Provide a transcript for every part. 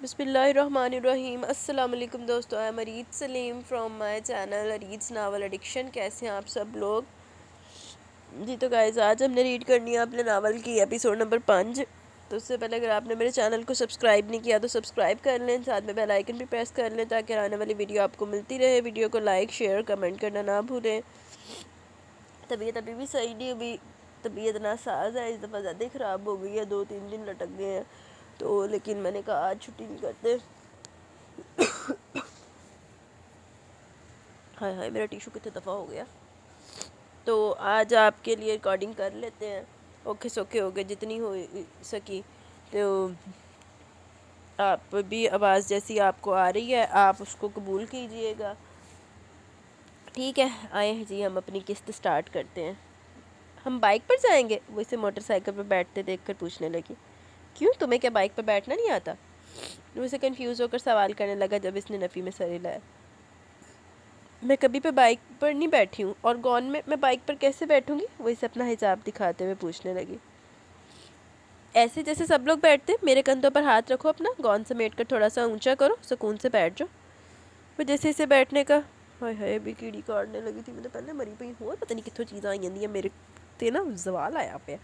بسم اللہ الرحمن الرحیم۔ السلام علیکم دوستو، I'm Arid Saleem from my channel Arid's novel addiction. کیسے ہیں آپ سب لوگ؟ جی تو گائز، آج ہم نے ریڈ کرنی ہے اپنے ناول کی ایپیسوڈ نمبر 5۔ تو اس سے پہلے اگر آپ نے میرے چینل کو سبسکرائب نہیں کیا تو سبسکرائب کر لیں، ساتھ میں بیل آئیکن بھی پریس کر لیں تاکہ آنے والی ویڈیو آپ کو ملتی رہے۔ ویڈیو کو لائک، شیئر، کمنٹ کرنا نہ بھولیں۔ طبیعت ابھی بھی صحیح نہیں ہوئی، طبیعت ناساز ہے، اس دفعہ زیادہ ہی خراب ہو گئی ہے، 2-3 دن لٹک گئے ہیں تو، لیکن میں نے کہا آج چھٹی نہیں کرتے۔ ہائے ہائے، میرا ٹیشو کتنے دفعہ ہو گیا۔ تو آج آپ کے لیے ریکارڈنگ کر لیتے ہیں، اوکھے سوکھے ہو گئے جتنی ہو سکی۔ تو آپ بھی آواز جیسی آپ کو آ رہی ہے آپ اس کو قبول کیجئے گا، ٹھیک ہے؟ آئے جی، ہم اپنی قسط سٹارٹ کرتے ہیں۔ ہم بائک پر جائیں گے؟ وہ اسے موٹر سائیکل پر بیٹھتے دیکھ کر پوچھنے لگی۔ کیوں، تمہیں کیا بائک پر بیٹھنا نہیں آتا؟ وہ اسے کنفیوز ہو کر سوال کرنے لگا جب اس نے نفی میں سر ہلایا۔ میں کبھی پہ بائک پر نہیں بیٹھی ہوں، اور گون میں بائک پر کیسے بیٹھوں گی؟ وہ اسے اپنا حجاب دکھاتے ہوئے پوچھنے لگی۔ ایسے جیسے سب لوگ بیٹھتے، میرے کندھوں پر ہاتھ رکھو، اپنا گون سمیٹ کر تھوڑا سا اونچا کرو، سکون سے بیٹھ جاؤ۔ وہ جیسے اسے بیٹھنے کا، ہائے ہائے ابھی کیڑی کاٹنے لگی تھی، میں تو پہلے مری پئی ہوں، پتہ نہیں کتوں چیزاں آئی ہیں میرے تے نا زوال آیا پہ۔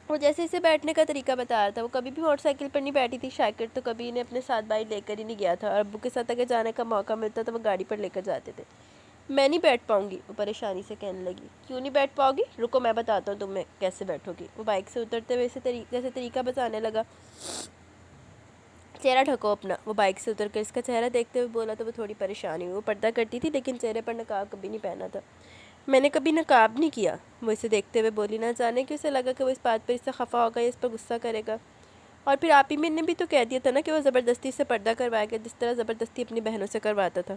وہ جیسے اسے بیٹھنے کا طریقہ بتا رہا تھا۔ وہ کبھی بھی موٹر سائیکل پر نہیں بیٹھی تھی، شاکر تو کبھی انہیں اپنے ساتھ باہر لے کر ہی نہیں گیا تھا، اور ابو کے ساتھ اگر جانے کا موقع ملتا تو وہ گاڑی پر لے کر جاتے تھے۔ میں نہیں بیٹھ پاؤں گی، وہ پریشانی سے کہنے لگی۔ کیوں نہیں بیٹھ پاؤ گی؟ رکو میں بتاتا ہوں تمہیں کیسے بیٹھو گی۔ وہ بائک سے اترتے ہوئے جیسے طریقہ بتانے لگا۔ چہرہ ڈھکو اپنا۔ وہ بائک سے اتر کر اس کا چہرہ دیکھتے ہوئے بولا تو وہ تھوڑی پریشانی ہوئی۔ وہ پردہ کرتی تھی لیکن چہرے پر نقاب کبھی نہیں پہنا تھا۔ میں نے کبھی نقاب نہیں کیا، وہ اسے دیکھتے ہوئے بولی۔ نہ جانے کہ اسے لگا کہ وہ اس بات پر اس سے خفا ہوگا یا اس پر غصہ کرے گا۔ اور پھر آپ ہی نے بھی تو کہہ دیا تھا نا کہ وہ زبردستی سے پردہ کروائے گا، جس طرح زبردستی اپنی بہنوں سے کرواتا تھا۔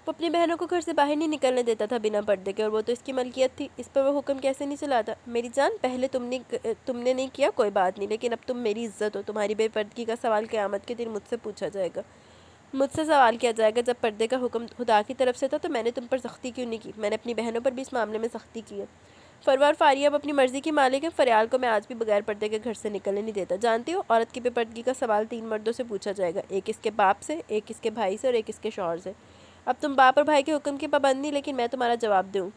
وہ اپنی بہنوں کو گھر سے باہر نہیں نکلنے دیتا تھا بنا پردے کے، اور وہ تو اس کی ملکیت تھی، اس پر وہ حکم کیسے نہیں چلاتا؟ میری جان، پہلے تم نے نہیں کیا کوئی بات نہیں، لیکن اب تم میری عزت ہو، تمہاری بے پردگی کا سوال قیامت کے دن مجھ سے پوچھا جائے گا۔ مجھ سے سوال کیا جائے گا، جب پردے کا حکم خدا کی طرف سے تھا تو میں نے تم پر سختی کیوں نہیں کی؟ میں نے اپنی بہنوں پر بھی اس معاملے میں سختی کی ہے۔ فروہ اور فاریہ اب اپنی مرضی کی مالک ہے، فریال کو میں آج بھی بغیر پردے کے گھر سے نکلنے نہیں دیتا۔ جانتی ہو، عورت کی بے پردگی کا سوال 3 مردوں سے پوچھا جائے گا، ایک اس کے باپ سے، ایک اس کے بھائی سے، اور ایک اس کے شوہر سے۔ اب تم باپ اور بھائی کے حکم کی پابند نہیں، لیکن میں تمہارا جواب دوں۔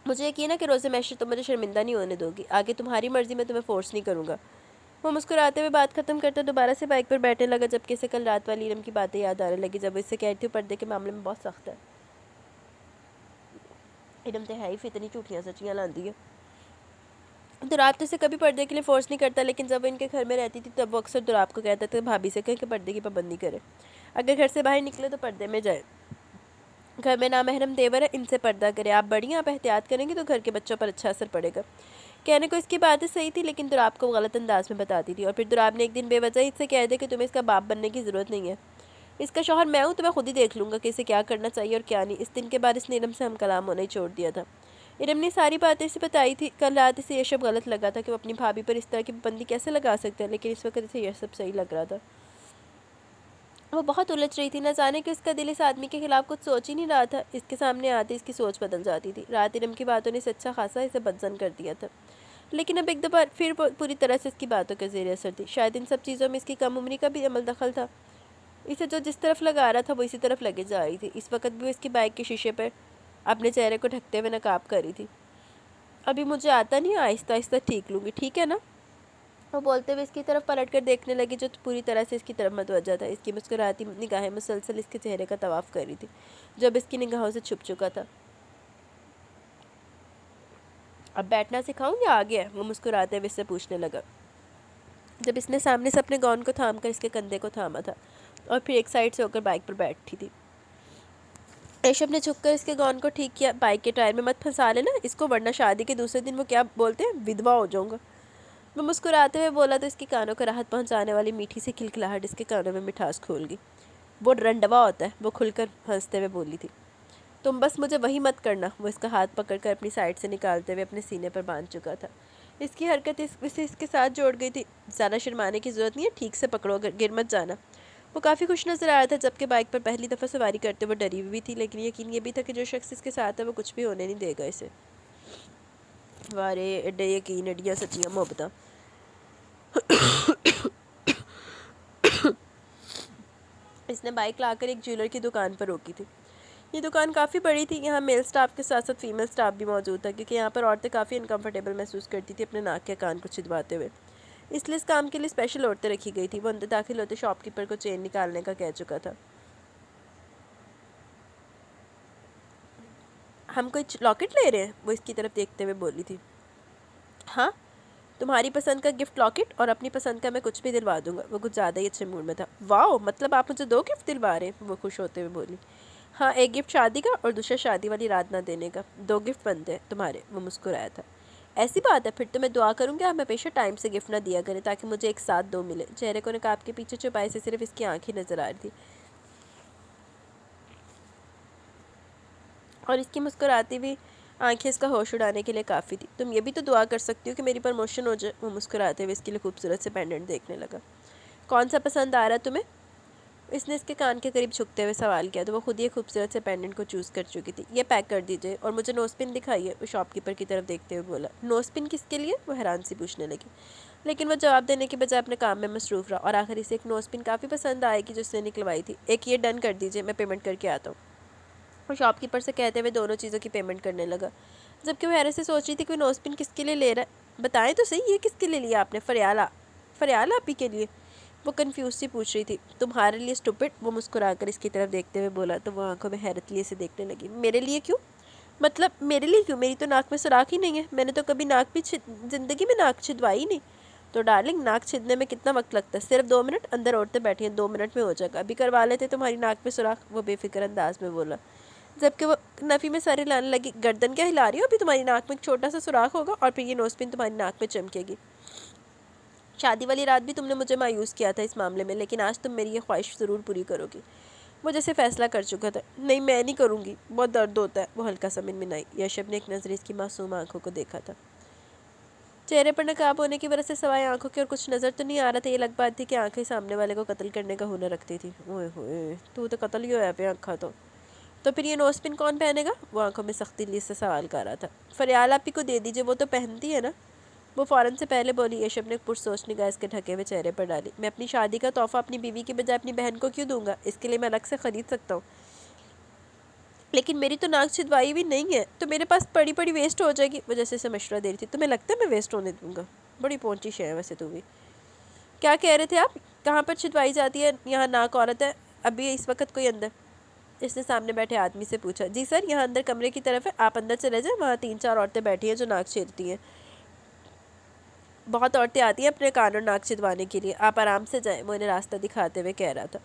مجھے یقین ہے کہ روز محشر تم مجھے شرمندہ نہیں ہونے دو گی، آگے تمہاری مرضی، میں تمہیں فورس نہیں کروں گا۔ وہ مسکراتے ہوئے بات ختم کرتا دوبارہ سے بائک پر بیٹھنے لگا، جبکہ اسے کل رات والی علم کی باتیں یاد آنے لگی جب وہ اس سے کہہ رہی تھی پردے کے معاملے میں بہت سخت ہے۔ علم تو ہے ہی، اتنی جھوٹیاں سچیاں لاندی ہے۔ دراب تو اسے کبھی پردے کے لیے فورس نہیں کرتا، لیکن جب وہ ان کے گھر میں رہتی تھی تب وہ اکثر دراب کو کہتا تھا بھابھی سے کہیں کہ پردے کی پابندی کرے، اگر گھر سے باہر نکلے تو پردے میں جائے، گھر میں نامحرم دیور ہے ان سے پردہ کرے، آپ بڑی ہیں، آپ احتیاط کریں گے تو گھر کے بچوں پر اچھا اثر پڑے گا۔ کہنے کو اس کی باتیں صحیح تھی، لیکن دراب کو غلط انداز میں بتاتی تھی، اور پھر دراب نے ایک دن بے وجہ اس سے کہہ دیا کہ تمہیں اس کا باپ بننے کی ضرورت نہیں ہے، اس کا شوہر میں ہوں، تو میں خود ہی دیکھ لوں گا کہ اسے کیا کرنا چاہیے اور کیا نہیں۔ اس دن کے بعد اس نے علم سے ہم کلام ہونا ہی چھوڑ دیا تھا۔ علم نے ساری باتیں اسے بتائی تھی، کل رات اسے یہ شب غلط لگا تھا کہ وہ اپنی بھابھی پر اس طرح کی پابندی کیسے لگا سکتا ہے، لیکن اس وقت اسے یہ سب صحیح لگ رہا تھا۔ وہ بہت الجھ رہی تھی، نہ جانے کہ اس کا دل اس آدمی کے خلاف کچھ سوچ ہی نہیں رہا تھا، اس کے سامنے آتے اس کی سوچ بدل جاتی تھی۔ رات علم کی باتوں نے اسے اچھا خاصا اسے بدظن کر دیا تھا، لیکن اب ایک دفعہ پھر پوری طرح سے اس کی باتوں کا زیر اثر تھی۔ شاید ان سب چیزوں میں اس کی کم عمری کا بھی عمل دخل تھا، اسے جو جس طرف لگا رہا تھا وہ اسی طرف لگے جا رہی تھی۔ اس وقت بھی وہ اس کی بائک کے شیشے پر اپنے چہرے کو ڈھکتے ہوئے نقاب کر رہی تھی۔ ابھی مجھے آتا نہیں، آہستہ آہستہ ٹھیک لوں گی، ٹھیک ہے نا؟ وہ بولتے ہوئے اس کی طرف پلٹ کر دیکھنے لگی، جو پوری طرح سے اس کی طرف متوجہ تھا۔ اس کی مسکراتی نگاہیں مسلسل اس کے چہرے کا طواف کر رہی تھی، جو اب اس کی نگاہوں سے چھپ چکا تھا۔ اب بیٹھنا سکھاؤں یا آگے ہے؟ وہ مسکراتے ہوئے اس سے پوچھنے لگا، جب اس نے سامنے سے اپنے گون کو تھام کر اس کے کندھے کو تھاما تھا اور پھر ایک سائڈ سے ہو کر بائک پر بیٹھی تھی۔ ریشم نے جھک کر اس کے گون کو ٹھیک کیا۔ بائک کے ٹائر میں مت پھنسا لینا اس کو، ورنہ شادی کے دوسرے دن وہ کیا بولتے ہیں، ودوا ہو جاؤں گا۔ وہ مسکراتے ہوئے بولا تو اس کی کانوں کو راحت پہنچانے والی میٹھی سی کھلکھلاہٹ اس کے کانوں میں مٹھاس کھول گئی۔ وہ رنڈوا ہوتا ہے، وہ کھل کر ہنستے ہوئے بولی تھی۔ تم بس مجھے وہی مت کرنا۔ وہ اس کا ہاتھ پکڑ کر اپنی سائڈ سے نکالتے ہوئے اپنے سینے پر باندھ چکا تھا۔ اس کی حرکت اسے اس کے ساتھ جوڑ گئی تھی۔ زیادہ شرمانے کی ضرورت نہیں ہے، ٹھیک سے پکڑو، گر مت جانا۔ وہ کافی خوش نظر آ رہا تھا، جبکہ بائک پر پہلی دفعہ سواری کرتے ہوئے ڈری ہوئی تھی، لیکن یقین یہ بھی تھا کہ جو شخص اس کے ساتھ ہے وہ کچھ بھی ہونے نہیں دے گا اسے۔ وارے ایڈے یقین، ایڈیاں سچیاں محبتاں۔ نے بائک لا کر ایک جیولر کی دکان پر روکی تھی۔ یہ دکان کافی بڑی تھی، یہاں میل سٹاف کے ساتھ ساتھ فیمیل سٹاف بھی موجود تھا، کیونکہ یہاں پر عورتیں کافی انکمفرٹیبل محسوس کرتی تھی اپنے ناک کے کان کو چھدواتے ہوئے، اس لیے اس کام کے لیے اسپیشل عورتیں رکھی گئی تھی۔ وہ اندر داخل ہوتے شاپ کیپر کو چین نکالنے کا کہہ چکا تھا۔ ہم کوئی لاکٹ لے رہے ہیں؟ وہ اس کی طرف دیکھتے ہوئے بولی تھی۔ ہاں، تمہاری پسند کا گفٹ لاکٹ، اور اپنی پسند کا میں کچھ بھی دلوا دوں گا۔ وہ کچھ زیادہ ہی اچھے موڈ میں تھا۔ واو، مطلب آپ مجھے 2 گفٹ دلوا رہے ہیں؟ وہ خوش ہوتے ہوئے بولی۔ ہاں، ایک گفٹ شادی کا اور دوسرا شادی والی رات نہ دینے کا۔ 2 گفٹ بنتے ہیں تمہارے۔ وہ مسکرایا تھا۔ ایسی بات ہے، پھر تو میں دعا کروں گی آپ ہمیشہ ٹائم سے گفٹ نہ دیا کریں تاکہ مجھے ایک ساتھ 2 ملے۔ چہرے کو نقاب کے پیچھے چھپائے سے صرف اس کی آنکھ ہی نظر آ رہی تھی، اور اس کی مسکراتی ہوئی آنکھیں اس کا ہوش اڑانے کے لیے کافی تھی۔ تم یہ بھی تو دعا کر سکتی ہو کہ میری پروموشن ہو جائے۔ وہ مسکراتے ہوئے اس کے لیے خوبصورت سے پینڈنٹ دیکھنے لگا۔ کون سا پسند آ رہا ہے تمہیں؟ اس نے اس کے کان کے قریب جھکتے ہوئے سوال کیا تو وہ خود ہی ایک خوبصورت سے پینڈنٹ کو چوز کر چکی تھی۔ یہ پیک کر دیجیے، اور مجھے نوز پن دکھائیے، وہ شاپ کیپر کی طرف دیکھتے ہوئے بولا۔ نوز پن کس کے لیے؟ وہ حیران سی پوچھنے لگی، لیکن وہ جواب دینے کے بجائے اپنے کام میں مصروف رہا، اور آخر اسے ایک نوز پن کافی پسند آئے گی جو اس نے نکلوائی تھی۔ ایک یہ ڈن کر دیجیے، میں پیمنٹ کر کے آتا ہوں۔ وہ شاپ کیپر سے کہتے ہوئے دونوں چیزوں کی پیمنٹ کرنے لگا، جبکہ وہ حیرت سے سوچ رہی تھی کہ نوز پن کس کے لیے لے رہا ہے۔ بتائیں تو صحیح، یہ کس کے لیے لیا آپ نے؟ فریال آپی کے لیے؟ وہ کنفیوز سی پوچھ رہی تھی۔ تمہارے لیے اسٹوپڈ، وہ مسکرا کر اس کی طرف دیکھتے ہوئے بولا تو وہ آنکھوں میں حیرت لیے سے دیکھنے لگی۔ میرے لیے کیوں؟ مطلب میرے لیے کیوں؟ میری تو ناک میں سوراخ ہی نہیں ہے، میں نے تو کبھی زندگی میں ناک چھدوائی نہیں۔ تو ڈارلنگ، ناک چھدنے میں کتنا وقت لگتا ہے؟ صرف 2 منٹ، اندر عورتیں بیٹھی ہیں، 2 منٹ میں ہو جائے گا، ابھی کروا لیتے تمہاری ناک میں سوراخ، وہ بے فکر انداز میں بولا، جبکہ وہ نفی میں سر ہلانے لگی۔ گردن کیا ہلا رہی ہو؟ ابھی تمہاری ناک میں ایک چھوٹا سا سوراخ ہوگا اور پھر یہ نوز پن تمہاری ناک میں چمکے گی۔ شادی والی رات بھی تم نے مجھے مایوس کیا تھا اس معاملے میں، لیکن آج تم میری یہ خواہش ضرور پوری کرو گی۔ وہ جیسے فیصلہ کر چکا تھا۔ نہیں، میں نہیں کروں گی، بہت درد ہوتا ہے، وہ ہلکا سا منمنائی۔ یشب نے ایک نظر اس کی معصوم آنکھوں کو دیکھا تھا۔ چہرے پر نقاب ہونے کی وجہ سے سوائے آنکھوں کے اور کچھ نظر تو نہیں آ رہا تھا۔ یہ لگ بات تھی کہ آنکھیں سامنے والے کو قتل کرنے کا ہنر رکھتی تھی۔ اوئے ہوئے، تو قتل ہی ہوا پہ آنکھا تو پھر یہ نوز پن کون پہنے گا؟ وہ آنکھوں میں سختی لیے سے سوال کر رہا تھا۔ فریال آپی کو دے دیجیے، وہ تو پہنتی ہے نا؟ وہ فوراً سے پہلے بولی۔ یشب نے پرسوچ نگاہ اس کے ڈھکے ہوئے چہرے پر ڈالی۔ میں اپنی شادی کا تحفہ اپنی بیوی کی بجائے اپنی بہن کو کیوں دوں گا؟ اس کے لیے میں الگ سے خرید سکتا ہوں، لیکن میری تو ناک چھدوائی بھی نہیں ہے، تو میرے پاس پڑی پڑی ویسٹ ہو جائے گی۔ وہ جیسے سے مشورہ دے رہی تھی۔ تمہیں لگتا ہے میں ویسٹ ہونے دوں گا؟ بڑی پہنچی شے ہے ویسے تو بھی۔ کیا کہہ رہے تھے آپ؟ کہاں پر چھدوائی جاتی ہے؟ یہاں ناک عورت ہے ابھی اس وقت کوئی اندر؟ اس نے سامنے بیٹھے آدمی سے پوچھا۔ جی سر، یہاں اندر کمرے کی طرف ہے، آپ اندر چلے جائیں، وہاں 3-4 عورتیں بیٹھی ہیں جو ناک چھیدتی ہیں۔ بہت عورتیں آتی ہیں اپنے کان اور ناک چھدوانے کے لیے، آپ آرام سے جائیں، وہ انہیں راستہ دکھاتے ہوئے کہہ رہا تھا،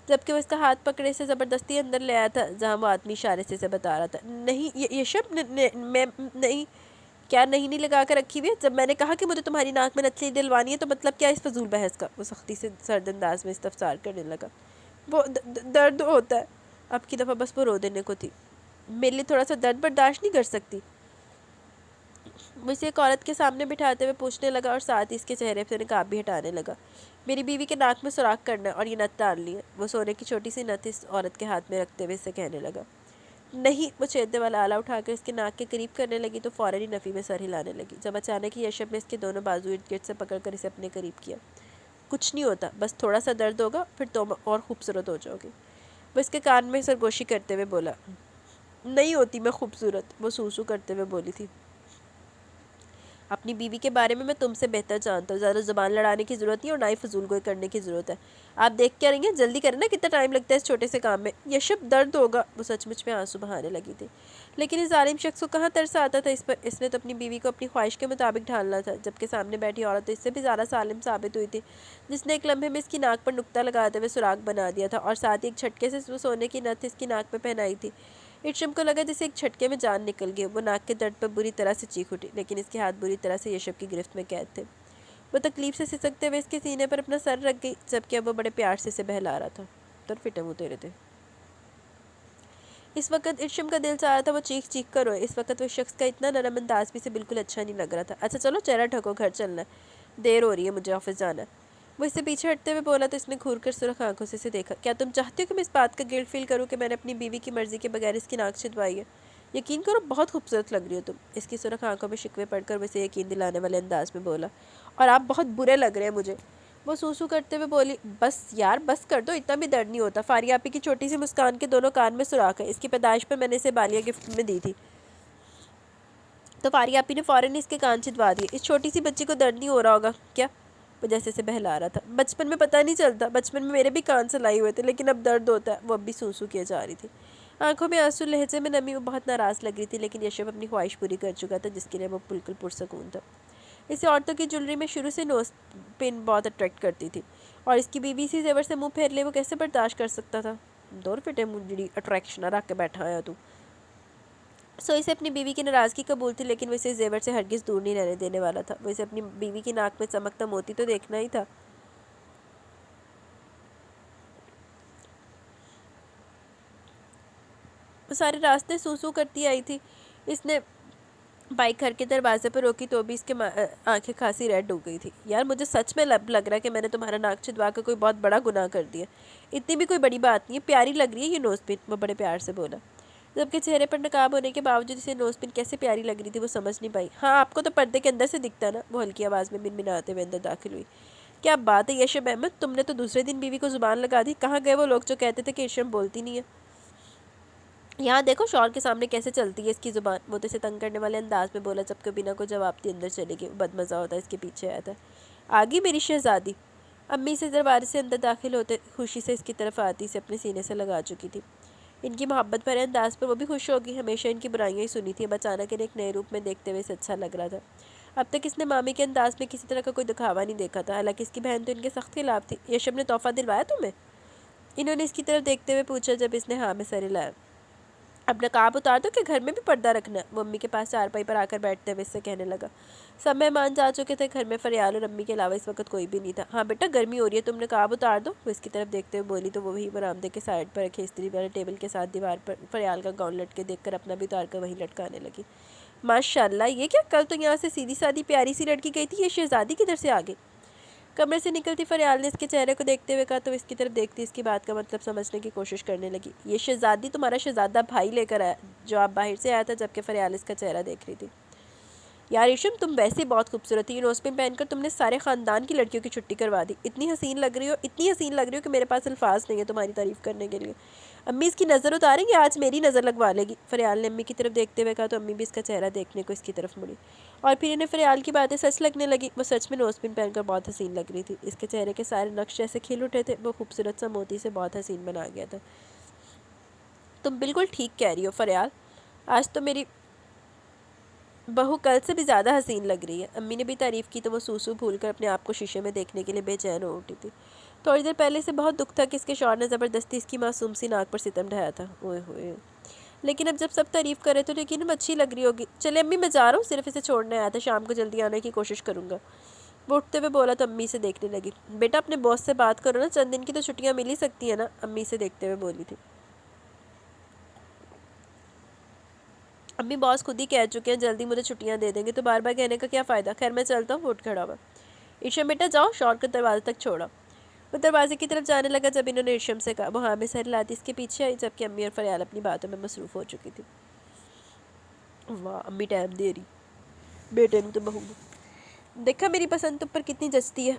جبکہ وہ اس کا ہاتھ پکڑے سے زبردستی اندر لے آیا تھا جہاں وہ آدمی اشارے سے اسے بتا رہا تھا۔ نہیں، یہ شب میں نہیں، کیا نہیں لگا کر رکھی ہوئی ہے؟ جب میں نے کہا کہ مجھے تمہاری ناک میں نتلی دلوانی ہے تو مطلب کیا اس فضول بحث کا؟ وہ سختی سے سرد انداز میں استفسار کرنے لگا۔ وہ درد ہوتا ہے۔ اب کی دفعہ بس وہ رو دینے کو تھی۔ میرے لیے تھوڑا سا درد برداشت نہیں کر سکتی؟ وہ اسے ایک عورت کے سامنے بٹھاتے ہوئے پوچھنے لگا اور ساتھ ہی اس کے چہرے سے نقاب بھی ہٹانے لگا۔ میری بیوی کے ناک میں سوراخ کرنا ہے اور یہ نت ڈالنی ہے، وہ سونے کی چھوٹی سی نت اس عورت کے ہاتھ میں رکھتے ہوئے اسے کہنے لگا۔ نہیں، وہ چھیدنے والا آلہ اٹھا کر اس کے ناک کے قریب کرنے لگی تو فوراً ہی نفی میں سر ہلانے لگی، جب اچانک ہی یشب نے اس کے دونوں بازو ارد گرد سے پکڑ کر اسے اپنے قریب کیا۔ کچھ نہیں ہوتا، بس تھوڑا سا درد ہوگا، پھر تم اور خوبصورت ہو جاؤ گی، وہ اس کے کان میں سرگوشی کرتے ہوئے بولا۔ نہیں ہوتی میں خوبصورت، وہ سوسو کرتے ہوئے بولی تھی۔ اپنی بیوی کے بارے میں تم سے بہتر جانتا ہوں، زیادہ زبان لڑانے کی ضرورت نہیں اور نہ ہی فضول گوئی کرنے کی ضرورت ہے۔ آپ دیکھ کیا رہی ہیں؟ جلدی کرنا، کتنا ٹائم لگتا ہے اس چھوٹے سے کام میں؟ یشب، درد ہوگا، وہ سچ مچ میں آنسو بہانے لگی تھی، لیکن اس ظالم شخص کو کہاں ترس آتا تھا اس پر؟ اس نے تو اپنی بیوی کو اپنی خواہش کے مطابق ڈھالنا تھا، جبکہ سامنے بیٹھی عورت تو اس سے بھی زیادہ ظالم ثابت ہوئی تھی، جس نے ایک لمحے میں اس کی ناک پر نقطہ لگاتے ہوئے سراغ بنا دیا تھا اور ساتھ ہی ایک جھٹکے سے وہ سونے کی نتھ اس کی ناک میں پہنائی تھی۔ ارشم کو لگا جسے ایک جھٹکے میں جان نکل گئی، وہ ناک کے درد پر بری طرح سے چیخ اٹھی، لیکن اس کے ہاتھ بری طرح سے یشب کی گرفت میں قید تھے۔ وہ تکلیف سے سسکتے ہوئے اس کے سینے پر اپنا سر رکھ گئی، جبکہ اب وہ بڑے پیار سے اسے بہلا رہا تھا۔ فٹے منہ تیرے تھے۔ اس وقت ارشم کا دل چاہ رہا تھا وہ چیخ چیخ کر روئے، اس وقت وہ شخص کا اتنا نرم انداز بھی اسے بالکل اچھا نہیں لگ رہا تھا۔ اچھا چلو چہرہ ڈھکو، گھر چلنا ہے، دیر ہو رہی ہے، مجھے آفس جانا ہے۔ وہ اس سے پیچھے ہٹتے ہوئے بولا تو اس نے گھور کر سرخ آنکھوں سے اسے دیکھا۔ کیا تم چاہتی ہو کہ میں اس بات کا گلٹ فیل کروں کہ میں نے اپنی بیوی کی مرضی کے بغیر اس کی ناک چھدوائی ہے؟ یقین کرو بہت خوبصورت لگ رہی ہو تم، اس کی سرخ آنکھوں میں شکوے پڑھ کر وہ اسے یقین دلانے والے انداز میں بولا، اور آپ بہت برے لگ رہے ہیں مجھے۔ وہ سوسو کرتے ہوئے بولی، بس یار بس کر دو، اتنا بھی درد نہیں ہوتا. فاریہ آپی کی چھوٹی سی مسکان کے دونوں کان میں سوراخ ہے. اس کی پیدائش پر میں نے اسے بالیہ گفٹ میں دی تھی. تو فاریہ آپی نے فوراً اس کے کان چھدوا دیے. اس چھوٹی سی بچی کو درد نہیں ہو رہا ہوگا کیا؟ وہ جیسے سے بہلا رہا تھا. بچپن میں پتہ نہیں چلتا، بچپن میں میرے بھی کان سلائے ہوئے تھے، لیکن اب درد ہوتا ہے. وہ اب بھی سوسو کیے جا رہی تھی. آنکھوں میں آنسو، لہجے میں نمی. وہ بہت ناراض لگ رہی تھی، لیکن یشب اپنی خواہش پوری کر چکا تھا جس کے لیے وہ بالکل پرسکون تھا. اسے عورتوں کی جولری میں شروع سے نوز پن بہت اٹریکٹ کرتی تھی، اور اس کی بیوی سی زیور سے منہ پھیر لے وہ کیسے برداشت کر سکتا تھا؟ دور فٹے مجھڑی اٹریکشن رکھ کے بیٹھا آیا تو. سو اسے اپنی بیوی کی ناراضگی قبول تھی، لیکن وہ اسے زیور سے ہرگز دور نہیں رہنے دینے والا تھا. وہ اسے اپنی بیوی کی ناک میں چمکتا موتی تو دیکھنا ہی تھا. وہ سارے راستے سو کرتی آئی تھی. اس نے بائک گھر کے دروازے پر روکی تو بھی اس کے آنکھیں خاصی ریڈ ہو گئی تھی. یار مجھے سچ میں لگ رہا ہے کہ میں نے تمہارا ناک چھدوا کر کوئی بہت بڑا گناہ کر دیا. اتنی بھی کوئی بڑی بات نہیں ہے، پیاری لگ رہی ہے یہ نوز پن. وہ بڑے پیار سے بولا، جبکہ چہرے پر نقاب ہونے کے باوجود اسے نوز پن کیسے پیاری لگ رہی تھی وہ سمجھ نہیں پائی. ہاں آپ کو تو پردے کے اندر سے دکھتا نا. وہ ہلکی آواز میں منمناتے ہوئے اندر داخل ہوئی. کیا بات ہے یشب احمد، تم نے تو دوسرے دن بیوی کو زبان لگا دی. کہاں گئے وہ لوگ جو کہتے تھے کہ اشم بولتی نہیں ہے؟ یہاں دیکھو شوہر کے سامنے کیسے چلتی ہے اس کی زبان. وہ تو اسے تنگ کرنے والے انداز میں بولا، جبکہ بنا کو جواب دی اندر چلے گی. بد مزہ ہوتا ہے اس کے پیچھے آیا تھا. آگی میری شہزادی. امی سے دروازے سے اندر داخل ہوتے خوشی سے اس کی طرف آتی سے اپنے سینے سے لگا چکی تھی. ان کی محبت بھرے انداز پر وہ بھی خوش ہوگی. ہمیشہ ان کی برائیاں ہی سنی تھی، اب اچانک انہیں ایک نئے روپ میں دیکھتے ہوئے اسے اچھا لگ رہا تھا. اب تک اس نے مامی کے انداز میں کسی طرح کا کوئی دکھاوا نہیں دیکھا تھا. حالانکہ اس کی بہن تو ان کے سخت خلاف تھی. یشب نے تحفہ دلوایا تمہیں؟ انہوں نے اس کی طرف دیکھتے ہوئے پوچھا جب اس نے ہاں میں سر ہلایا. اب نقاب اتار دو کہ گھر میں بھی پردہ رکھنا ہے. وہ امی کے پاس چارپائی پر آ کر بیٹھتے ہوئے اس سے کہنے لگا. سب مہمان جا چکے تھے. گھر میں فریال اور امی کے علاوہ اس وقت کوئی بھی نہیں تھا. ہاں بیٹا گرمی ہو رہی ہے، تم نقاب اتار دو. وہ اس کی طرف دیکھتے ہوئے بولی تو وہ وہی برآمدے کے سائڈ پر رکھے استری والے ٹیبل کے ساتھ دیوار پر فریال کا گاؤن لٹکے دیکھ کر اپنا بھی اتار کر وہیں لٹکانے لگی. ماشاء اللہ، یہ کیا؟ کل تو یہاں سے سیدھی سادھی پیاری سی لڑکی گئی تھی، یہ شہزادی کدھر سے آ گئی؟ کمرے سے نکلتی فریال نے اس کے چہرے کو دیکھتے ہوئے کہا تو اس کی طرف دیکھتی اس کی بات کا مطلب سمجھنے کی کوشش کرنے لگی. یہ شہزادی تمہارا شہزادہ بھائی لے کر آیا. جواب باہر سے آیا تھا، جبکہ فریال اس کا چہرہ دیکھ رہی تھی. یار ریشم تم ویسے ہی بہت خوبصورت تھی. یہ نوز پن پہن کر تم نے سارے خاندان کی لڑکیوں کی چھٹی کروا دی. اتنی حسین لگ رہی ہو، اتنی حسین لگ رہی ہو کہ میرے پاس الفاظ نہیں ہے تمہاری تعریف کرنے کے لیے. امی اس کی نظر اتاریں گے، آج میری نظر لگوا لے گی. فریال نے امی کی طرف دیکھتے ہوئے کہا تو امی بھی اس کا چہرہ دیکھنے کو اس کی طرف مڑی. اور پھر انہیں فریال کی باتیں سچ لگنے لگی. وہ سچ میں نوز پن پہن کر بہت حسین لگ رہی تھی. اس کے چہرے کے سارے نقش جیسے کھل اٹھے تھے. وہ خوبصورت سا موتی سے بہت حسین بنا گیا تھا. تم بالکل ٹھیک کہہ رہی ہو فریال، آج تو میری بہو کل سے بھی زیادہ حسین لگ رہی ہے. امی نے بھی تعریف کی تو وہ سوسو بھول کر اپنے آپ کو شیشے میں دیکھنے کے لیے بے چین ہو اٹھی تھی. تھوڑی دیر پہلے سے بہت دکھ تھا کہ اس کے شوہر نے زبردستی اس کی معصوم سی ناک پر ستم ڈھایا تھا. اوئے ہوئے، لیکن اب جب سب تعریف کر رہے تو یقیناً اچھی لگ رہی ہوگی. چلے امی میں جا رہا ہوں، صرف اسے چھوڑنے آیا تھا، شام کو جلدی آنے کی کوشش کروں گا. وہ اٹھتے ہوئے بولا تو امی سے دیکھنے لگی. بیٹا اپنے باس سے بات کرو نا، چند دن کی تو چھٹیاں مل ہی سکتی ہیں نا. امی سے دیکھتے ہوئے بولی تھی. امی باس خود ہی کہہ چکے ہیں جلدی مجھے چھٹیاں دے دیں گے، تو بار بار کہنے کا کیا فائدہ. خیر میں چلتا ہوں. وہ اٹھ کھڑا ہوا. ارشم بیٹا جاؤ، شوہر کو دروازے تک چھوڑا. وہ دروازے کی طرف جانے لگا جب انہوں نے ارشم سے کہا. وہ ہاں میں سر لاتی اس کے پیچھے آئی، جبکہ امی اور فریال اپنی باتوں میں مصروف ہو چکی تھی. واہ امی ٹائم دے رہی بیٹے نے تو بہو دیکھا میری پسند تم پر کتنی جچتی ہے.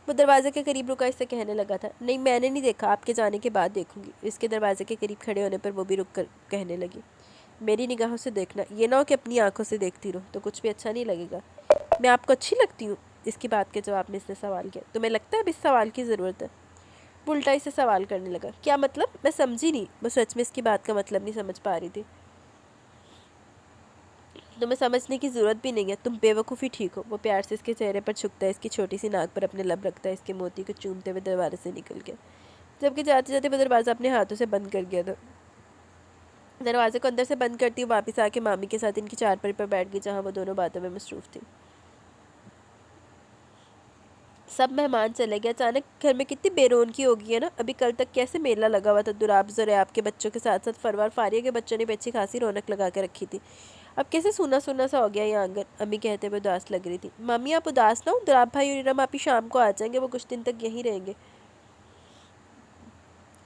وہ دروازے کے قریب رکا اس سے کہنے لگا تھا. نہیں میں نے نہیں دیکھا، آپ کے جانے کے بعد دیکھوں گی. اس کے دروازے کے قریب کھڑے ہونے پر وہ بھی رک کر کہنے لگی. میری نگاہوں سے دیکھنا، یہ نہ ہو کہ اپنی آنکھوں سے دیکھتی رہو تو کچھ بھی اچھا نہیں لگے گا. میں آپ کو اچھی لگتی ہوں؟ اس کی بات کے جواب میں اس نے سوال کیا. تمہیں لگتا ہے اب اس سوال کی ضرورت ہے؟ وہ الٹا اسے سوال کرنے لگا. کیا مطلب؟ میں سمجھی نہیں. وہ سچ میں اس کی بات کا مطلب نہیں سمجھ پا رہی تھی. تمہیں سمجھنے کی ضرورت بھی نہیں ہے، تم بے وقوفی ٹھیک ہو. وہ پیار سے اس کے چہرے پر چھکتا ہے، اس کی چھوٹی سی ناک پر اپنے لب رکھتا ہے، اس کے موتی کو چومتے ہوئے دروازے سے نکل گیا، جبکہ جاتے جاتے وہ دروازہ اپنے ہاتھوں سے بند کر گیا تھا. دروازے کو اندر سے بند کرتی ہوئی واپس آ کے مامی کے ساتھ ان کی چارپائی پر بیٹھ گئی، جہاں وہ دونوں باتوں میں مصروف تھی. سب مہمان چلے گئے. اچانک گھر میں کتنی بے رونقی ہو گئی ہے نا. ابھی کل تک کیسے میلہ لگا ہوا تھا. دوراب زریاب کے بچوں کے ساتھ ساتھ فروار فاریہ کے بچوں نے بھی اچھی خاصی رونق لگا کے رکھی تھی. اب کیسے سونا سونا سا ہو گیا یہ آنگن. امی کہتے ہوئے اداس لگ رہی تھی. مامی آپ اداس نہ ہو، دوراب بھائی اور ارم آپی شام کو آ جائیں گے، وہ کچھ دن تک یہیں رہیں گے.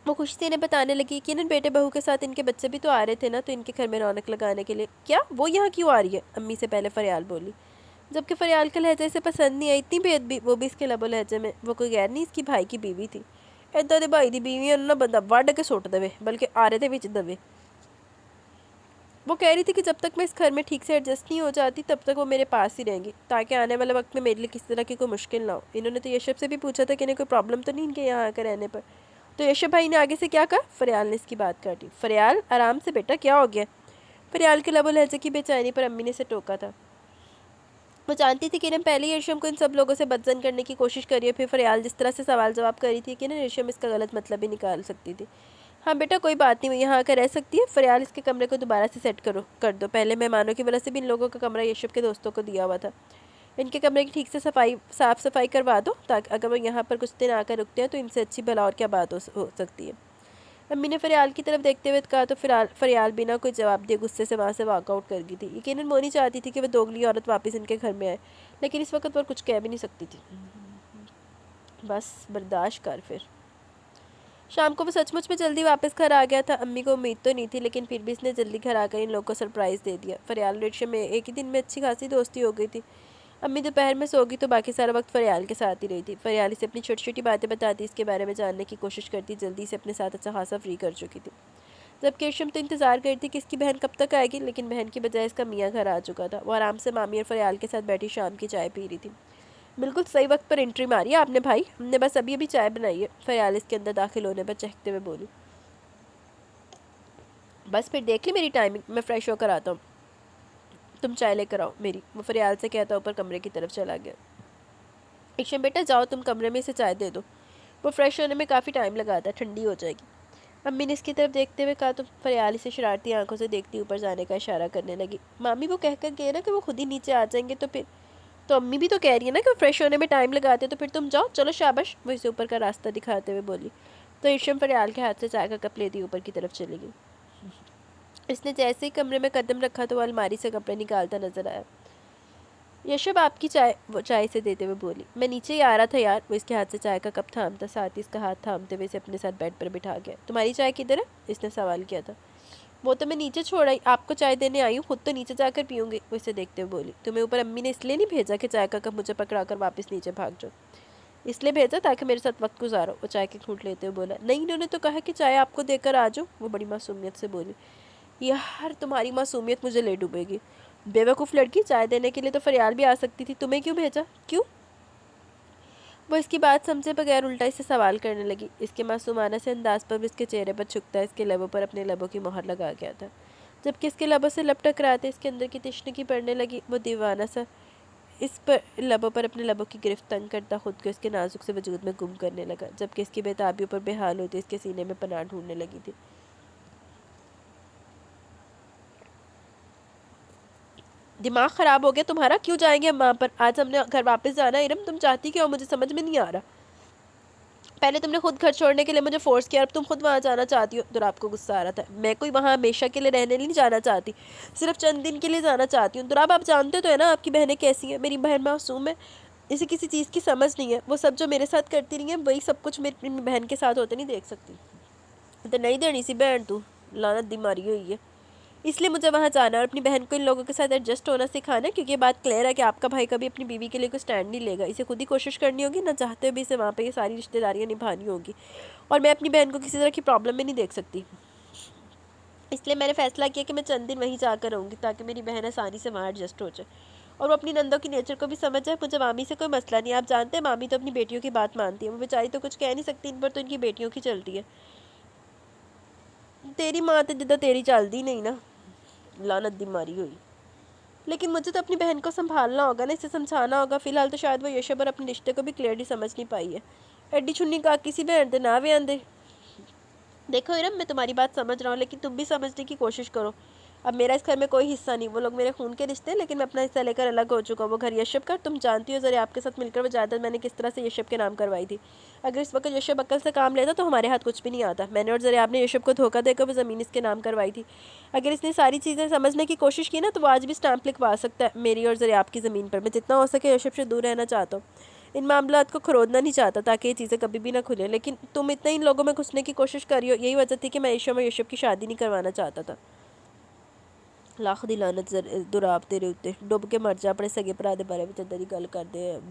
وہ خوشی سے انہیں بتانے لگی. یقیناً بیٹے بہو کے ساتھ ان کے بچے بھی تو آ رہے تھے نا، تو ان کے گھر میں رونق لگانے کے لیے. کیا وہ یہاں کیوں آ رہی ہے؟ امی سے پہلے فریال بولی. جبکہ فریال کا لہجہ اسے پسند نہیں آئی، اتنی بے ادبی، وہ بھی اس کے لب و لہجے میں۔ وہ کوئی غیر نہیں، اس کی بھائی کی بیوی تھی۔ ادھر دے بھائی دی بیوی نہ بندہ وڈ کے سٹ دے، بلکہ آرے دے وچ دے۔ وہ کہہ رہی تھی کہ جب تک میں اس گھر میں ٹھیک سے ایڈجسٹ نہیں ہو جاتی تب تک وہ میرے پاس ہی رہیں گی، تاکہ آنے والے وقت میں میرے لیے کسی طرح کی کوئی مشکل نہ ہو۔ انہوں نے تو یشب سے بھی پوچھا تھا کہ انہیں کوئی پرابلم تو نہیں ان کے یہاں آ کر رہنے پر، تو یشب بھائی نے آگے سے کیا کہا؟ فریال نے اس کی بات کاٹی۔ فریال آرام سے بیٹا، کیا ہو گیا؟ فریال کے لب و لہجے کی بے چینی پر امی نے اسے ٹوکا تھا۔ وہ جانتی تھی کہ انہیں پہلے ہی ارشم کو ان سب لوگوں سے بدزن کرنے کی کوشش کری ہے، پھر فریال جس طرح سے سوال جواب کر رہی تھی کہ انہیں ارشم اس کا غلط مطلب ہی نکال سکتی تھی۔ ہاں بیٹا کوئی بات نہیں، وہ یہاں آ کر رہ سکتی ہے۔ فریال اس کے کمرے کو دوبارہ سے سیٹ کر دو، پہلے مہمانوں کی وجہ سے بھی ان لوگوں کا کمرہ یشب کے دوستوں کو دیا ہوا تھا، ان کے کمرے کی ٹھیک سے صاف صفائی کروا دو، تاکہ اگر وہ یہاں پر کچھ دن آ کر رکتے ہیں تو ان سے اچھی بھلا اور کیا بات ہو سکتی ہے۔ امی نے فریال کی طرف دیکھتے ہوئے کہا تو فریال بنا کوئی جواب دیے غصے سے وہاں سے واک آؤٹ کر گئی تھی۔ یقیناً مونی چاہتی تھی کہ وہ دوگلی عورت واپس ان کے گھر میں آئے، لیکن اس وقت وہ کچھ کہہ بھی نہیں سکتی تھی۔ بس برداشت کر۔ پھر شام کو وہ سچ مچ میں جلدی واپس گھر آ گیا تھا۔ امی کو امید تو نہیں تھی، لیکن پھر بھی اس نے جلدی گھر آ کر ان لوگوں کو سرپرائز دے دیا۔ فریال اور ارشم میں ایک ہی دن میں اچھی خاصی دوستی ہو گئی تھی۔ امی دوپہر میں سو گئی تو باقی سارا وقت فریال کے ساتھ ہی رہی تھی۔ فریال اسے اپنی چھوٹی چھوٹی باتیں بتاتی، اس کے بارے میں جاننے کی کوشش کرتی، جلدی سے اپنے ساتھ اچھا خاصا فری کر چکی تھی۔ جبکہ ارشم تو انتظار کرتی کہ اس کی بہن کب تک آئے گی، لیکن بہن کی بجائے اس کا میاں گھر آ چکا تھا۔ وہ آرام سے مامی اور فریال کے ساتھ بیٹھی شام کی چائے پی رہی تھی۔ بالکل صحیح وقت پر انٹری ماری آپ نے بھائی، ہم نے بس ابھی چائے بنائی ہے، فریال اس کے اندر داخل ہونے پر چہکتے ہوئے بولی۔ بس پھر دیکھ لی میری ٹائمنگ، میں فریش ہو کر آتا ہوں، تم چائے لے کر آؤ میری، وہ فریال سے کہتا اوپر کمرے کی طرف چلا گیا۔ ارشم بیٹا جاؤ تم کمرے میں اسے چائے دے دو، وہ فریش ہونے میں کافی ٹائم لگاتا ہے، ٹھنڈی ہو جائے گی۔ امی نے اس کی طرف دیکھتے ہوئے کہا تو فریال اسے شرارتی آنکھوں سے دیکھتی اوپر جانے کا اشارہ کرنے لگی۔ مامی وہ کہہ کر گئے نا کہ وہ خود ہی نیچے آ جائیں گے، تو پھر تو امی بھی تو کہہ رہی ہے نا کہ وہ فریش ہونے میں ٹائم لگاتے، تو پھر تم جاؤ، چلو شاباش، وہ اسے اوپر کا راستہ دکھاتے ہوئے بولی۔ تو ارشم فریال کے ہاتھ سے چائے کا کپ لیتی اوپر کی طرف چلی گئی۔ اس نے جیسے ہی کمرے میں قدم رکھا تو وہ الماری سے کپڑے نکالتا نظر آیا۔ یشب آپ کی چائے، وہ چائے سے دیتے ہوئے بولی۔ میں نیچے ہی آ رہا تھا یار، وہ اس کے ہاتھ سے چائے کا کپ تھامتا، ساتھ ہی اس کا ہاتھ تھامتے ہوئے اسے اپنے ساتھ بیڈ پر بٹھا گیا۔ تمہاری چائے کدھر ہے؟ اس نے سوال کیا تھا۔ وہ تو میں نیچے چھوڑ آئی، آپ کو چائے دینے آئی ہوں، خود تو نیچے جا کر پیوں گی، وہ اسے دیکھتے ہوئے بولی۔ تمہیں اوپر امی نے اس لیے نہیں بھیجا کہ چائے کا کپ مجھے پکڑا کر واپس نیچے بھاگ جاؤ؟ اس لیے بھیجا تاکہ میرے ساتھ وقت گزارو، وہ چائے کے گھونٹ لیتے ہوئے بولا۔ نہیں، انہوں نے تو کہا کہ چائے آپ کو دے کر آ جاؤ، وہ بڑی معصومیت سے بولی۔ یار تمہاری معصومیت مجھے لے ڈوبے گی، بے وقوف لڑکی، چائے دینے کے لیے تو فریال بھی آ سکتی تھی، تمہیں کیوں بھیجا؟ کیوں؟ وہ اس کی بات سمجھے بغیر الٹا اس سے سوال کرنے لگی۔ اس کے معصومانہ سے انداز پر بھی اس کے چہرے پر چھکتا اس کے لبوں پر اپنے لبوں کی مہر لگا گیا تھا، جبکہ اس کے لبوں سے لب ٹکراتے اس کے اندر کی تشنگی پڑنے لگی۔ وہ دیوانہ سا اس پر لبوں پر اپنے لبوں کی گرفت تنگ کرتا خود کو اس کے نازک سے وجود میں گم کرنے لگا، جبکہ اس کی بے تابیوں پر بے حال ہوتی اس کے سینے میں پناہ ڈھونڈنے لگی تھی۔ دماغ خراب ہو گیا تمہارا؟ کیوں جائیں گے ہم وہاں پر؟ آج ہم نے گھر واپس جانا ہے ارم، تم چاہتی کیوں؟ مجھے سمجھ میں نہیں آ رہا۔ پہلے تم نے خود گھر چھوڑنے کے لیے مجھے فورس کیا، اب تم خود وہاں جانا چاہتی ہو۔ دوراب کو غصہ آ رہا تھا۔ میں کوئی وہاں ہمیشہ کے لیے رہنے نہیں جانا چاہتی، صرف چند دن کے لیے جانا چاہتی ہوں۔ دوراب آپ جانتے تو ہے نا آپ کی بہنیں کیسی ہیں، میری بہن معصوم ہے، اسے کسی چیز کی سمجھ نہیں ہے، وہ سب جو میرے ساتھ کرتی رہی ہیں وہی سب کچھ میری بہن کے ساتھ ہوتے نہیں دیکھ سکتی۔ تو نہیں دینی سی بہن تو لعنت دی ماری ہوئی ہے، اس لیے مجھے وہاں جانا ہے اور اپنی بہن کو ان لوگوں کے ساتھ ایڈجسٹ ہونا سکھانا ہے، کیونکہ یہ بات کلیئر ہے کہ آپ کا بھائی کبھی اپنی بیوی کے لیے کوئی سٹینڈ نہیں لے گا، اسے خود ہی کوشش کرنی ہوگی، نہ چاہتے بھی اسے وہاں پہ یہ ساری رشتہ داریاں نبھانی ہوگی، اور میں اپنی بہن کو کسی طرح کی پرابلم میں نہیں دیکھ سکتی۔ اس لیے میں نے فیصلہ کیا کہ میں چند دن وہیں جا کر رہوں گی تاکہ میری بہن آسانی سے وہاں ایڈجسٹ ہو جائے اور وہ اپنی نندوں کی نیچر کو بھی سمجھ جائے۔ مجھے مامی سے کوئی مسئلہ نہیں، آپ جانتے ہیں مامی تو اپنی بیٹیوں کی بات مانتی ہے، وہ بیچاری تو کچھ کہہ نہیں سکتی، ان پر تو ان کی بیٹیوں کی چلتی ہے۔ تیری ماں تو جدہ تیری چلتی نہیں نا، لعنت دی ماری ہوئی۔ لیکن مجھے تو اپنی بہن کو سنبھالنا ہوگا نا، اسے سمجھانا ہوگا۔ فی الحال تو شاید وہ یشب اور اپنے رشتے کو بھی کلیئرلی سمجھ نہیں پائی ہے۔ ایڈی چھنی کا کسی بہن دے نہ بھی آندے۔ دیکھو ارم، میں تمہاری بات سمجھ رہا ہوں، لیکن تم بھی سمجھنے کی کوشش کرو۔ اب میرا اس گھر میں کوئی حصہ نہیں، وہ لوگ میرے خون کے رشتے ہیں، لیکن میں اپنا حصہ لے کر الگ ہو چکا ہوں۔ وہ گھر یشب کا، تم جانتی ہو ذرا آپ کے ساتھ مل کر وہ جائیداد میں نے کس طرح سے یشب کے نام کروائی تھی۔ اگر اس وقت یشب عقل سے کام لیتا تو ہمارے ہاتھ کچھ بھی نہیں آتا۔ میں نے اور ذریعہ نے یشب کو دھوکہ دے کر وہ زمین اس کے نام کروائی تھی۔ اگر اس نے ساری چیزیں سمجھنے کی کوشش کی نا تو وہ آج بھی اسٹامپ لکھوا سکتا ہے میری اور ذریعہ کی زمین پر۔ میں جتنا ہو سکے یشب سے دور رہنا چاہتا ہوں، ان معاملات کو کھرودنا نہیں چاہتا تاکہ یہ چیزیں کبھی بھی نہ کھلیں، لیکن تم اتنا ان لوگوں میں گھسنے کی کوشش کر رہی ہو، یہی وجہ تھی کہ میں یشب اور یشب کی شادی نہیں کروانا چاہتا تھا۔ ਲੱਖ ਦੀ ਲਾਨਤ ਦੁਰਾਬ ਤੇਰੇ ਉੱਤੇ, ਡੁੱਬ ਕੇ ਮਰ ਜਾ ਆਪਣੇ ਸਗੇ ਭਰਾ ਦੇ ਬਾਰੇ ਵਿੱਚ ਇੱਦਾਂ ਦੀ ਗੱਲ ਕਰਦੇ ਆ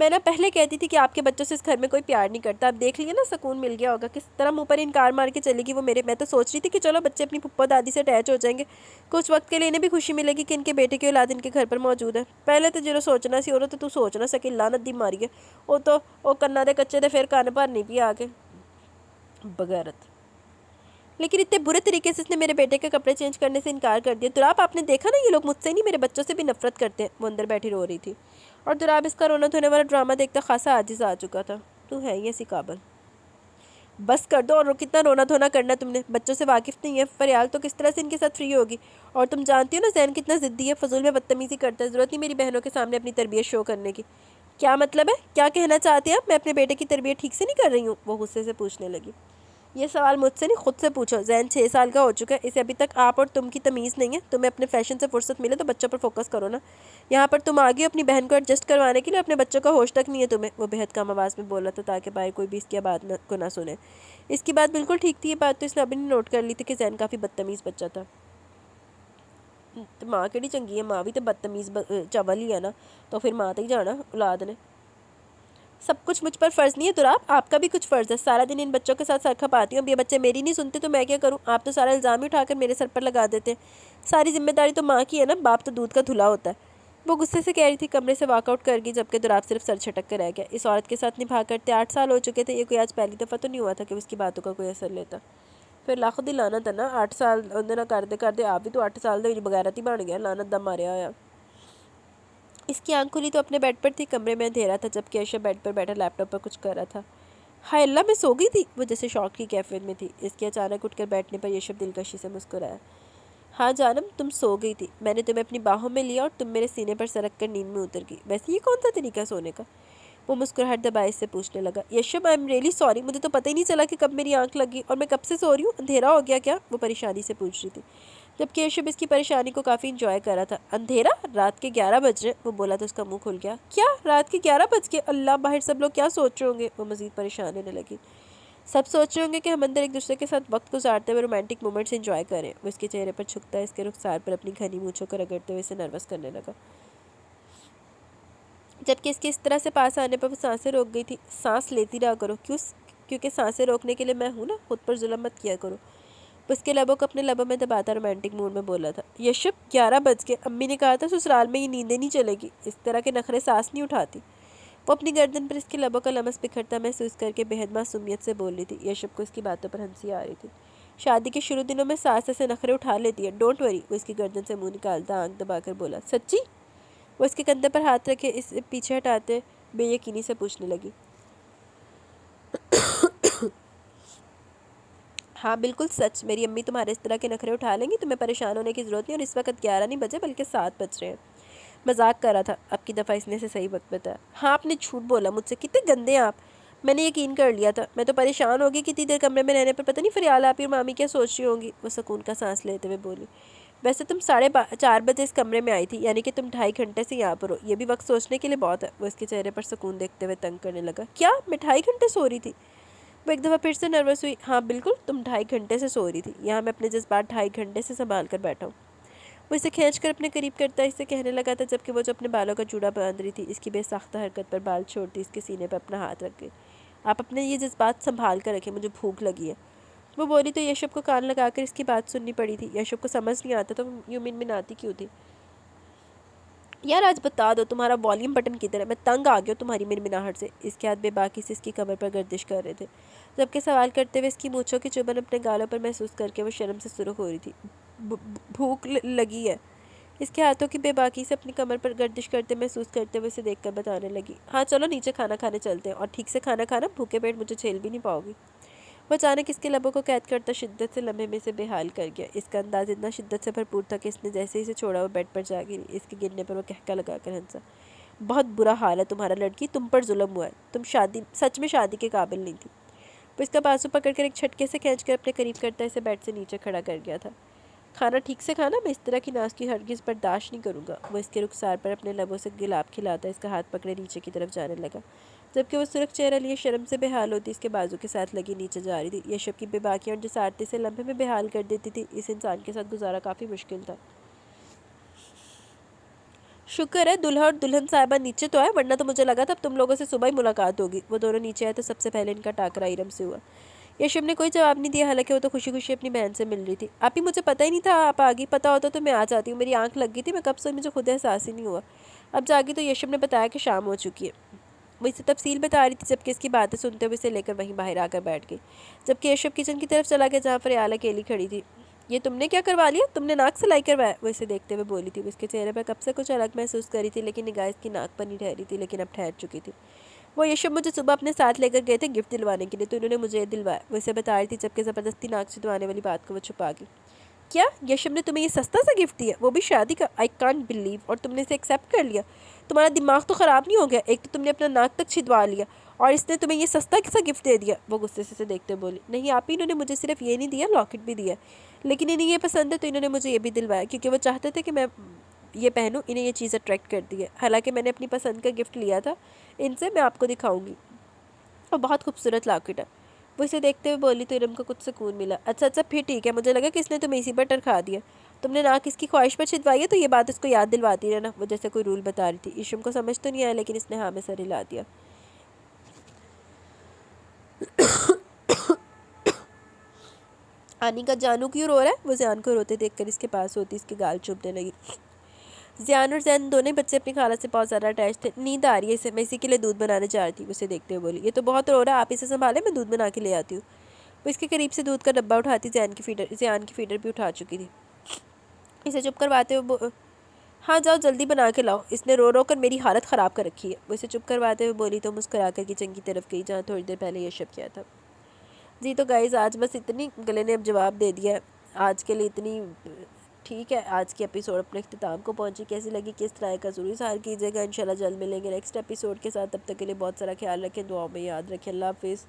میں نا پہلے کہتی تھی کہ آپ کے بچوں سے اس گھر میں کوئی پیار نہیں کرتا، اب دیکھ لیے نا سکون مل گیا ہوگا، کس طرح منہ پر انکار مار کے چلے گی وہ میرے. میں تو سوچ رہی تھی کہ چلو بچے اپنی پھپھو دادی سے اٹیچ ہو جائیں گے، کچھ وقت کے لیے انہیں بھی خوشی ملے گی کہ ان کے بیٹے کی اولاد ان کے گھر پر موجود ہے. پہلے تو جو سوچنا سی تو سوچ نہ سکی، لعنت دی ماری ہے وہ تو. وہ کنا دے کچے دے پھر کان پر نہیں پی آگے بغیرت. لیکن اتنے برے طریقے سے اس نے میرے بیٹے کے کپڑے چینج کرنے سے انکار کر دیا. دوراب آپ نے دیکھا نا، یہ لوگ مجھ سے نہیں میرے بچوں سے بھی نفرت کرتے ہیں. وہ اندر بیٹھی رو رہی تھی اور دوراب اس کا رونا دھونے والا ڈرامہ دیکھتا خاصا عاجز آ چکا تھا. تو ہے ہی ایسی قابل. بس کر دو، اور کتنا رونا دھونا کرنا تم نے، بچوں سے واقف نہیں ہے. فریال تو کس طرح سے ان کے ساتھ فری ہوگی، اور تم جانتی ہو نا زین کتنا ضدی ہے، فضول میں بدتمیزی کرتا ہے. ضرورت نہیں میری بہنوں کے سامنے اپنی تربیت شو کرنے کی. کیا مطلب ہے، کیا کہنا چاہتے ہیں آپ؟ میں اپنے بیٹے کی تربیت ٹھیک سے نہیں کر رہی ہوں؟ وہ غصے سے پوچھنے لگی. یہ سوال مجھ سے نہیں، خود سے پوچھو. زین 6 سال کا ہو چکا ہے، اسے ابھی تک آپ اور تم کی تمیز نہیں ہے. تمہیں اپنے فیشن سے فرصت ملے تو بچوں پر فوکس کرو نا. یہاں پر تم آگے اپنی بہن کو ایڈجسٹ کروانے کے لیے، اپنے بچوں کا ہوش تک نہیں ہے تمہیں. وہ بہت کم آواز میں بولا تھا تاکہ باہر کوئی بھی اس کی بات کو نہ سنے. اس کی بات بالکل ٹھیک تھی. یہ بات تو اس نے ابھی نہیں نوٹ کر لی تھی کہ زین کافی بدتمیز بچہ تھا. ماں کیڑی چنگی ہے، ماں بھی تو بدتمیز چول ہی ہے نا، تو پھر ماں تو ہی جانا اولاد نے. سب کچھ مجھ پر فرض نہیں ہے دوراب، آپ کا بھی کچھ فرض ہے. سارا دن ان بچوں کے ساتھ سر کھپاتی ہوں. اب یہ بچے میری نہیں سنتے تو میں کیا کروں؟ آپ تو سارا الزام ہی اٹھا کر میرے سر پر لگا دیتے ہیں. ساری ذمہ داری تو ماں کی ہے نا، باپ تو دودھ کا دھلا ہوتا ہے. وہ غصے سے کہہ رہی تھی، کمرے سے واک آؤٹ کر گئی جبکہ دوراب صرف سر چھٹک کر رہ گیا. اس عورت کے ساتھ نبھا کرتے 8 سال ہو چکے تھے. یہ کوئی آج پہلی دفعہ تو نہیں ہوا تھا کہ اس کی باتوں کا کوئی اثر لیتا. پھر لاکھ دی لعنت ہے نا، 8 سال نہ کرتے آپ بھی تو 8 سال دے بغیرت ہی بن گیا، لعنت دا ماریا ہوا. اس کی آنکھ کھلی تو اپنے بیڈ پر تھی. کمرے میں اندھیرا تھا جبکہ ارشد بیڈ پر بیٹھا لیپ ٹاپ پر کچھ کر رہا تھا. ہائے اللہ، میں سو گئی تھی. وہ جیسے شوق کی کیفیت میں تھی. اس کے اچانک اٹھ کر بیٹھنے پر ارشد دلکشی سے مسکرایا. ہاں جانم، تم سو گئی تھی. میں نے تمہیں اپنی باہوں میں لیا اور تم میرے سینے پر سرک کر نیند میں اتر گئی. ویسے یہ کون سا طریقہ سونے کا؟ وہ مسکراہٹ دبائے اس سے پوچھنے لگا. یشب آئی ایم ریئلی سوری، مجھے تو پتہ ہی نہیں چلا کہ کب میری آنکھ لگی اور میں کب سے سو رہی ہوں. اندھیرا ہو گیا کیا؟ وہ پریشانی سے پوچھ رہی تھی جبکہ یشب اس کی پریشانی کو کافی انجوائے کر رہا تھا. اندھیرا؟ رات کے 11 بج رہے. وہ بولا تو اس کا منہ کھل گیا. کیا رات کے 11 بج گئے؟ اللہ، باہر سب لوگ کیا سوچ رہے ہوں گے؟ وہ مزید پریشان ہونے لگی. سب سوچ رہے ہوں گے کہ ہم اندر ایک دوسرے کے ساتھ وقت گزارتے ہوئے رومانٹک مومنٹس انجوائے کریں. وہ اس کے چہرے پر جھکتا ہے، اس کے رخسار پر اپنی گھنی مونچھوں کو رگڑتے ہوئے اسے نروس کرنے لگا. جبکہ اس کے اس طرح سے پاس آنے پر وہ سانسیں روک گئی تھی. سانس لیتی رہا کرو. کیونکہ سانسیں روکنے کے لیے میں ہوں نا، خود پر ظلم مت کیا کرو. وہ اس کے لبوں کو اپنے لبوں میں دباتا رومانٹک موڈ میں بولا تھا. یشب 11 بج گئے، امی نے کہا تھا سسرال میں یہ نیندیں نہیں چلے گی. اس طرح کے نخرے سانس نہیں اٹھاتی. وہ اپنی گردن پر اس کے لبوں کا لمس بکھرتا محسوس کر کے بہت معصومیت سے بول رہی تھی. یشب کو اس کی باتوں پر ہنسی آ رہی تھی. شادی کے شروع دنوں میں ساس سے نخرے اٹھا لیتی ہے، ڈونٹ وری. وہ اس کی گردن سے منہ نکالتا آنکھ دبا کر بولا. سچی؟ وہ اس کے کندھے پر ہاتھ رکھے اسے پیچھے ہٹاتے بے یقینی سے پوچھنے لگی. ہاں بالکل سچ، میری امی تمہارے اس طرح کے نخرے اٹھا لیں گی. تمہیں پریشان ہونے کی ضرورت نہیں، اور اس وقت 11 نہیں بجے بلکہ 7 بج رہے ہیں. مذاق کر رہا تھا. اب کی دفعہ اس نے سے صحیح وقت بتایا. ہاں آپ نے جھوٹ بولا مجھ سے، کتنے گندے ہیں آپ. میں نے یقین کر لیا تھا. میں تو پریشان ہوگی کتنی دیر کمرے میں رہنے پر، پتہ نہیں فریال آپی اور مامی کیا سوچ رہی ہوں گی. وہ سکون کا سانس لیتے ہوئے بولی. ویسے تم 4:30 بجے اس کمرے میں آئی تھی، یعنی کہ تم 2.5 گھنٹے سے یہاں پر ہو. یہ بھی وقت سوچنے کے لیے بہت ہے. وہ اس کے چہرے پر سکون دیکھتے ہوئے تنگ کرنے لگا. کیا میں 2.5 گھنٹے سو رہی تھی؟ وہ ایک دفعہ پھر سے نروس ہوئی. ہاں بالکل، تم 2.5 گھنٹے سے سو رہی تھی. یہاں میں اپنے جذبات 2.5 گھنٹے سے سنبھال کر بیٹھا ہوں. وہ اسے کھینچ کر اپنے قریب کرتا اس سے کہنے لگا تھا جبکہ وہ جو اپنے بالوں کا جوڑا باندھ رہی تھی. اس کی بے ساختہ حرکت پر بال چھوڑتی اس کے سینے پر اپنا ہاتھ رکھ گئی. آپ اپنے یہ جذبات سنبھال کر رکھیں، مجھے بھوک لگی ہے. وہ بولی تو یشب کو کان لگا کر اس کی بات سننی پڑی تھی. یشب کو سمجھ نہیں آتا تو یوں منمناتی کیوں تھی. یار آج بتا دو تمہارا والیوم بٹن کدھر ہے، میں تنگ آ گیا تمہاری منمناہٹ سے. اس کے ہاتھ بے باکی سے اس کی کمر پر گردش کر رہے تھے جبکہ سوال کرتے ہوئے اس کی مونچھوں کی چبھن اپنے گالوں پر محسوس کر کے وہ شرم سے سرخ ہو رہی تھی. بھوک لگی ہے. اس کے ہاتھوں کی بے باکی سے اپنی کمر پر گردش کرتے محسوس کرتے ہوئے اسے دیکھ کر بتانے لگی. ہاں چلو نیچے کھانا کھانے چلتے ہیں، اور ٹھیک سے کھانا کھانا، بھوکے پیٹ مجھے جھیل بھی نہیں پاؤ گی. وہ اچانک اس کے لبوں کو قید کرتا شدت سے لمحے میں سے بے حال کر گیا. اس کا انداز اتنا شدت سے بھرپور تھا کہ اس نے جیسے ہی اسے چھوڑا وہ بیڈ پر جا گری. اس کے گرنے پر وہ کہکا لگا کر ہنسا. بہت برا حال ہے تمہارا لڑکی، تم پر ظلم ہوا ہے. تم سچ میں شادی کے قابل نہیں تھی. وہ اس کا بازو پکڑ کر ایک جھٹکے سے کھینچ کر اپنے قریب کرتا اسے بیڈ سے نیچے کھڑا کر گیا تھا. کھانا ٹھیک سے کھانا، میں اس طرح کی ناز کی ہرگز برداشت نہیں کروں گا. وہ اس کے رخسار پر اپنے لبوں سے گلاب کھلاتا اس کا ہاتھ پکڑے نیچے کی طرف جانے لگا جبکہ وہ سرخ چہرہ لیے شرم سے بے حال ہوتی اس کے بازو کے ساتھ لگی نیچے جا رہی تھی. یشب کی بے باکی اور جسارتی سے لمحے میں بے حال کر دیتی تھی. اس انسان کے ساتھ گزارا کافی مشکل تھا. شکر ہے دلہا اور دلہن صاحبہ نیچے تو آئے، ورنہ تو مجھے لگا تھا اب تم لوگوں سے صبح ہی ملاقات ہوگی۔ وہ دونوں نیچے آئے تو سب سے پہلے ان کا ٹاکرا ارم سے ہوا۔ یشم نے کوئی جواب نہیں دیا، حالانکہ وہ تو خوشی خوشی اپنی بہن سے مل رہی تھی۔ آپ ہی مجھے پتہ ہی نہیں تھا آپ آگی، پتہ ہوتا تو میں آ جاتی ہوں، میری آنکھ لگ گئی تھی، میں کب سے مجھے خود احساس ہی نہیں ہوا۔ اب جاگی تو یشم نے بتایا کہ شام ہو چکی ہے۔ وہ اسے تفصیل بتا رہی تھی جبکہ اس کی باتیں سنتے ہوئے اسے لے کر وہیں باہر آ کر بیٹھ گئی، جبکہ یشم کچن کی طرف چلا گیا جہاں فریال اکیلی کھڑی تھی۔ یہ تم نے کیا کروا لیا؟ تم نے ناک سلائی کروایا؟ وہ اسے دیکھتے ہوئے بولی تھی۔ وہ اس کے چہرے پر کب سے کچھ الگ محسوس کر رہی تھی، لیکن نگاہ اس کی ناک پر نہیں ٹھہری تھی، لیکن اب ٹھہر چکی تھی۔ وہ یشم مجھے صبح اپنے ساتھ لے کر گئے تھے گفٹ دلوانے کے لیے، تو انہوں نے مجھے دلوایا، وہ اسے بتا رہی تھی جبکہ زبردستی ناک چدوانے والی بات کو وہ چھپا گئی۔ کیا یشم نے تمہیں یہ سستا سا گفٹ دیا، وہ بھی شادی کا؟ آئی کانٹ بلیو، اور تم نے اسے ایکسیپٹ کر لیا؟ تمہارا دماغ تو خراب نہیں ہو گیا؟ ایک تو تم نے اپنا ناک تک چھدوا لیا اور اس نے تمہیں یہ سستا سا گفٹ دے دیا۔ وہ غصے سے دیکھتے بولی، نہیں آپ ہی انہوں نے مجھے صرف یہ نہیں دیا، لاکٹ بھی دیا، لیکن انہیں یہ پسند ہے تو انہوں نے مجھے یہ بھی دلوایا کیونکہ وہ چاہتے تھے کہ میں یہ پہنوں، انہیں یہ چیز اٹریکٹ کرتی ہے۔ حالانکہ میں نے اپنی پسند کا گفٹ لیا تھا ان سے، میں آپ کو دکھاؤں گی، اور بہت خوبصورت لاکٹ ہے۔ وہ اسے دیکھتے ہوئے بولی تو ارم کو کچھ سکون ملا۔ اچھا پھر ٹھیک ہے، مجھے لگا کہ اس نے تمہیں اسی پر ٹرکھا دیا، تم نے ناک اس کی خواہش پر چھدوائی ہے تو یہ بات اس کو یاد دلواتی رہنا، وہ جیسے کوئی رول بتا رہی تھی۔ یشم کو سمجھ تو نہیں آیا لیکن اس نے ہاں میں سر ہلا دیا۔ آنی کا جانو کیوں رو رہا ہے؟ وہ زیان کو روتے دیکھ کر اس کے پاس ہوتی اس کے گال چوبنے لگی۔ زیان اور زین دونوں بچے اپنی خالہ سے بہت زیادہ اٹیچ تھے۔ نیند آ رہی ہے اسے، میں اسی کے لیے دودھ بنانے جا رہی تھی، اسے دیکھتے ہوئے بولی۔ یہ تو بہت رو رہا ہے، آپ اسے سنبھالیں، میں دودھ بنا کے لے آتی ہوں۔ وہ اس کے قریب سے دودھ کا ڈبہ اٹھاتی زیان کی فیڈر بھی اٹھا چکی تھی، اسے چپ کرواتے ہوئے ہاں جاؤ جلدی بنا کے لاؤ، اس نے رو رو کر میری حالت خراب کر رکھی ہے۔ وہ اسے چپ کرواتے ہوئے بولی تو مسکرا کر کچن کی طرف گئی جہاں تھوڑی دیر پہلے یہ شب کیا تھا۔ جی تو گائز آج بس اتنی، گلے نے اب جواب دے دیا ہے آج کے لیے، اتنی ٹھیک ہے۔ آج کی ایپیسوڈ اپنے اختتام کو پہنچی، کیسی لگی کس طرح کا ضروری اظہار کیجیے گا۔ انشاءاللہ جلد ملیں گے نیکسٹ ایپیسوڈ کے ساتھ، تب تک کے لیے بہت سارا خیال رکھیں، دعاؤں میں یاد رکھیں۔ اللہ حافظ۔